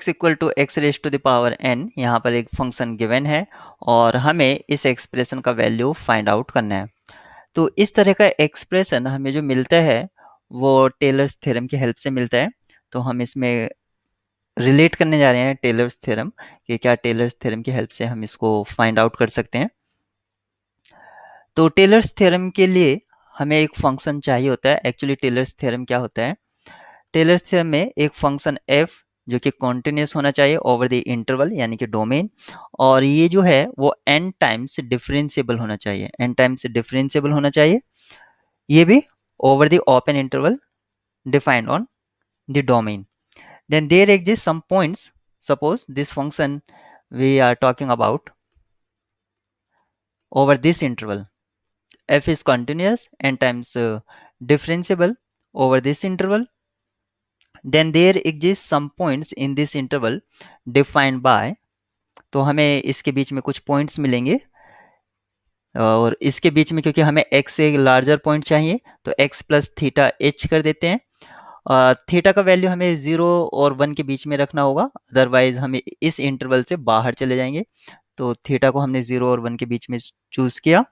x equal to x raise to the power n, यहाँ पर एक फंक्शन गिवन है और हमें इस एक्सप्रेशन का वैल्यू फाइंड आउट करना है। तो इस तरह का एक्सप्रेशन हमें जो मिलता है वो टेलर्स थ्योरम की हेल्प से मिलता है। तो हम इसमें रिलेट करने जा रहे हैं टेलर्स थ्योरम कि क्या टेलर्स थ्योरम की हेल्प से हम इसको फाइंड आउट कर सकते हैं। तो टेलर्स थ्योरम के लिए हमें एक फंक्शन चाहिए होता है। एक्चुअली टेलर्स थ्योरम क्या होता है, टेलर्स थ्योरम में एक फंक्शन f जो कि कॉन्टिन्यूस होना चाहिए ओवर द इंटरवल यानी कि डोमेन, और ये जो है वो n टाइम्स डिफरेंशिएबल होना चाहिए, n टाइम्स डिफरेंशिएबल होना चाहिए, ये भी over the open interval defined on the domain. Then there exist some points. Suppose this function we are talking about over this interval. F is continuous n times differentiable over this interval. Then there exist some points in this interval defined by. तो हमें इसके बीच में कुछ points मिलेंगे और इसके बीच में क्योंकि हमें x से लार्जर पॉइंट चाहिए तो x प्लस थीटा h कर देते हैं। थीटा का वैल्यू हमें 0 और 1 के बीच में रखना होगा, अदरवाइज हमें इस इंटरवल से बाहर चले जाएंगे। तो थीटा को हमने 0 और 1 के बीच में चूज किया।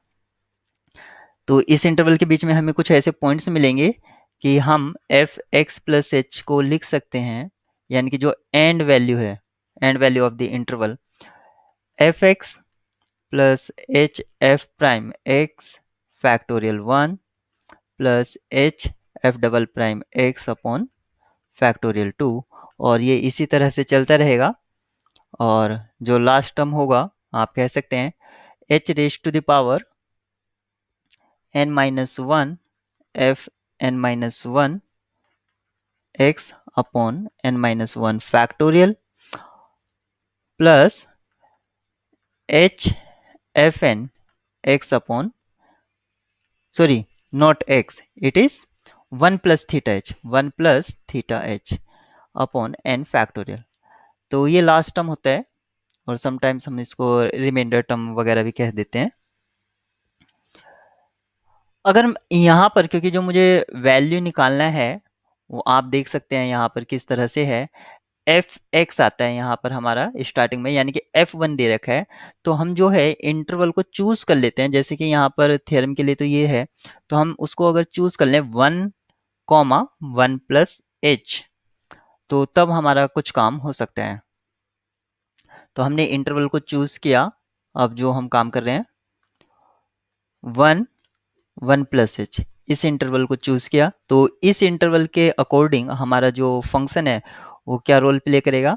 तो इस इंटरवल के बीच में हमें कुछ ऐसे पॉइंट्स मिलेंगे कि हम एफ एक्स प्लस एच को लिख सकते हैं, यानी कि जो एंड वैल्यू है, and value of the interval F x plus h f prime x factorial 1 plus h f double prime x upon factorial 2, और ये इसी तरह से चलता रहेगा। और जो लास्ट टर्म होगा आप कह सकते हैं h raise to the power n minus one f n minus one x upon n minus one factorial plus h f n x upon, sorry not x, it is 1 plus theta h, 1 plus theta h upon n factorial. तो ये last term होता है और sometimes हम इसको reminder term वगैरह भी कह देते हैं। अगर यहाँ पर क्योंकि जो मुझे वैल्यू निकालना है वो आप देख सकते हैं यहाँ पर किस तरह से है, एफ एक्स आता है यहाँ पर हमारा स्टार्टिंग में, यानी कि F1 दे रखा है। तो हम जो है इंटरवल को चूज कर लेते हैं, जैसे कि यहाँ पर थ्योरम के लिए तो ये है, तो हम उसको अगर चूज कर लें 1 कॉमा 1 प्लस एच, तो तब हमारा कुछ काम हो सकता है। तो हमने इंटरवल को चूज किया, अब जो हम काम कर रहे हैं 1 प्लस एच, इस इंटरवल को चूज किया। तो इस इंटरवल के अकॉर्डिंग हमारा जो फंक्शन है वो क्या रोल प्ले करेगा,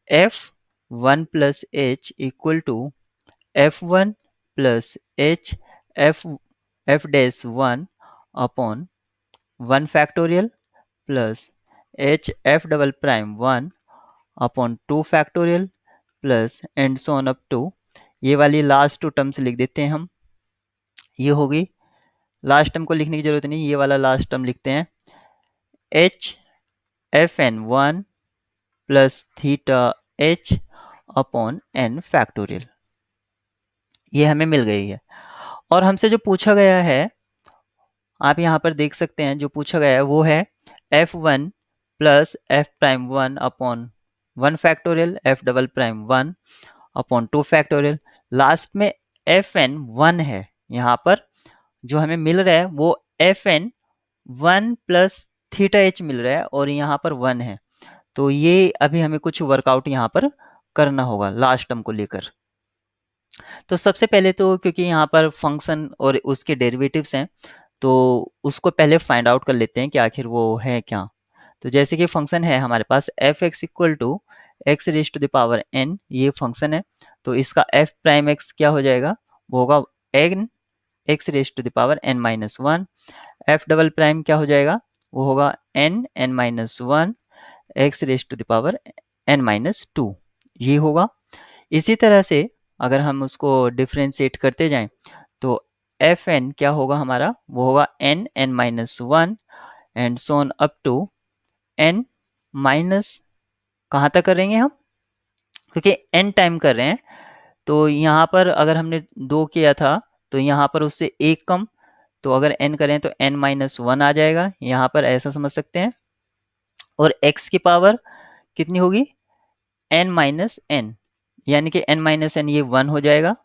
f1 plus h equal to f1 plus h f dash 1 upon 1 factorial plus h f double prime 1 upon 2 factorial plus and so on up to, ये वाली लास्ट टू टर्म्स लिख देते हैं हम। ये हो गई, लास्ट टर्म को लिखने की जरूरत नहीं, ये वाला लास्ट टर्म लिखते हैं h f n 1 plus theta h upon n factorial, ये हमें मिल गई है। और हमसे जो पूछा गया है आप यहाँ पर देख सकते हैं, जो पूछा गया है वो है f1 plus F prime 1 upon 1 factorial F double prime 1 upon 2 factorial. Last में fn 1 है, यहाँ पर जो हमें मिल रहा है वो fn 1 प्लस थीटा एच मिल रहा है और यहाँ पर 1 है। तो ये अभी हमें कुछ वर्कआउट यहाँ पर करना होगा लास्ट टर्म को लेकर। तो सबसे पहले तो क्योंकि यहाँ पर फंक्शन और उसके डेरिवेटिव्स हैं तो उसको पहले फाइंड आउट कर लेते हैं कि आखिर वो है क्या। तो जैसे कि फंक्शन है हमारे पास F X equal to x raise to the power N, ये फंक्शन है। तो इसका एफ प्राइम एक्स क्या हो जाएगा, वो होगा n x raise to the power n minus one. F double prime क्या हो जाएगा, वो होगा n n minus one x raise to the power n minus two, ये होगा। इसी तरह से अगर हम उसको डिफ्रेंशिएट करते जाएं तो एफ एन क्या होगा हमारा, वो होगा n n minus one and so on up to n minus, कहाँ तक करेंगे हम, क्योंकि एन टाइम कर रहे हैं तो यहाँ पर अगर हमने 2 किया था तो यहाँ पर उससे एक कम, तो अगर एन करें तो एन माइनस वन आ जाएगा, यहाँ पर ऐसा समझ सकते हैं। और एक्स की पावर कितनी होगी, n माइनस एन, यानी कि n माइनस एन ये 1 हो जाएगा,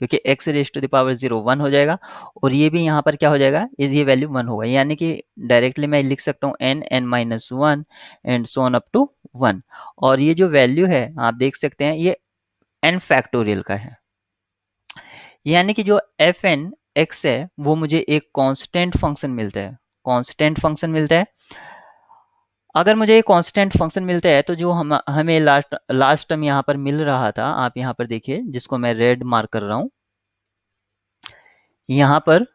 क्योंकि x raise to the power 0 1 हो जाएगा, और ये भी यहाँ पर क्या हो जाएगा, इस ये वैल्यू 1 होगा, यानी कि डायरेक्टली मैं लिख सकता हूँ n minus one and so on up to 1। और ये जो वैल्यू है आप देख सकते हैं ये n फैक्टोरियल का है, यानी कि जो एफ एन एक्स है वो मुझे एक कांस्टेंट फंक्शन मिलता है, कांस्टेंट फंक्शन मिलता है। अगर मुझे एक कांस्टेंट फंक्शन मिलता है तो जो हमें लास्ट टर्म यहाँ पर मिल रहा था, आप यहाँ पर देखिए जिसको मैं रेड मार्क कर रहा हूँ, यहाँ पर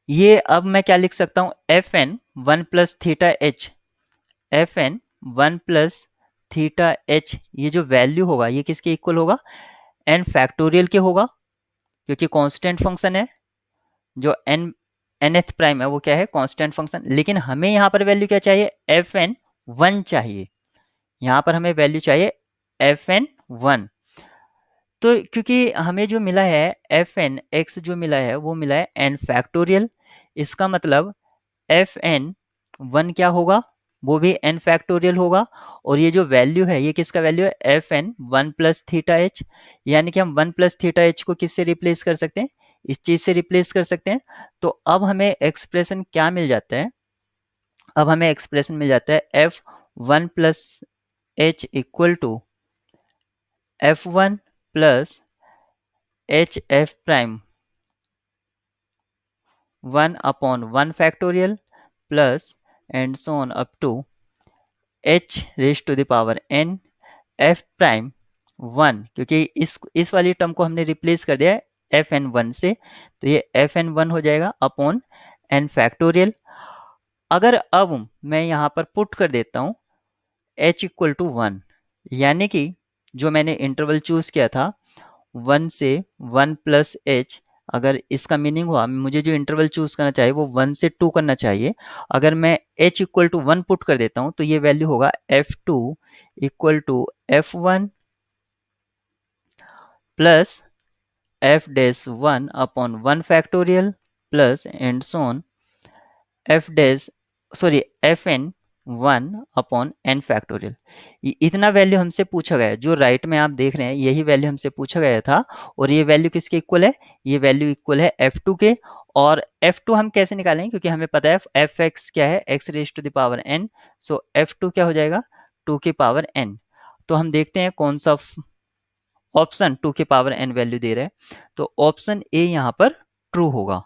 ये अब मैं क्या लिख सकता हूँ, f n one plus theta h, f n one plus theta h, ये जो वैल्यू होगा ये किसके इक्वल होगा, एन फैक्टोरियल के होगा, क्योंकि कांस्टेंट फंक्शन है, जो एन nth प्राइम है वो क्या है, कांस्टेंट फंक्शन। लेकिन हमें यहाँ पर वैल्यू क्या चाहिए, एफ एन वन चाहिए, यहाँ पर हमें वैल्यू चाहिए एफ एन वन। तो क्योंकि हमें जो मिला है एफ एन एक्स जो मिला है वो मिला है एन फैक्टोरियल, इसका मतलब एफ एन वन क्या होगा, वो भी एन फैक्टोरियल होगा, और ये जो वैल्यू है ये किसका वैल्यू है, f n one plus theta h, यानी कि हम वन प्लस थीटा एच को किससे रिप्लेस कर सकते हैं, इस चीज से रिप्लेस कर सकते हैं। तो अब हमें एक्सप्रेशन क्या मिल जाता है, अब हमें एक्सप्रेशन मिल जाता है f one plus h equal to f one plus h f prime one upon one factorial plus and so on up to h raise to the power n f prime one, क्योंकि इस वाली term को हमने replace कर दिया है f n one से, तो ये एफ एन वन हो जाएगा अपॉन एन फैक्टोरियल। अगर अब मैं यहाँ पर पुट कर देता हूँ h इक्वल टू वन, यानी कि जो मैंने इंटरवल चूज किया था 1 से 1 प्लस एच, अगर इसका मीनिंग हुआ मुझे जो इंटरवल चूज करना चाहिए वो 1 से 2 करना चाहिए, अगर मैं h equal to one put कर देता हूँ तो ये वैल्यू होगा f2 equal to f1 plus f dash one upon one factorial plus and so on f dash sorry f n one upon n factorial. इतना वैल्यू हमसे पूछा गया है, जो राइट में आप देख रहे हैं यही वैल्यू हमसे पूछा गया था, और ये वैल्यू किसके इक्वल है, ये वैल्यू इक्वल है f2 के। और f2 हम कैसे निकालेंगे, क्योंकि हमें पता है एफ एक्स क्या है, x raise to the power n, so f2 क्या हो जाएगा 2 के पावर n। तो हम देखते हैं कौन सा ऑप्शन 2 के पावर n वैल्यू दे रहा है, तो ऑप्शन ए यहाँ पर ट्रू होगा।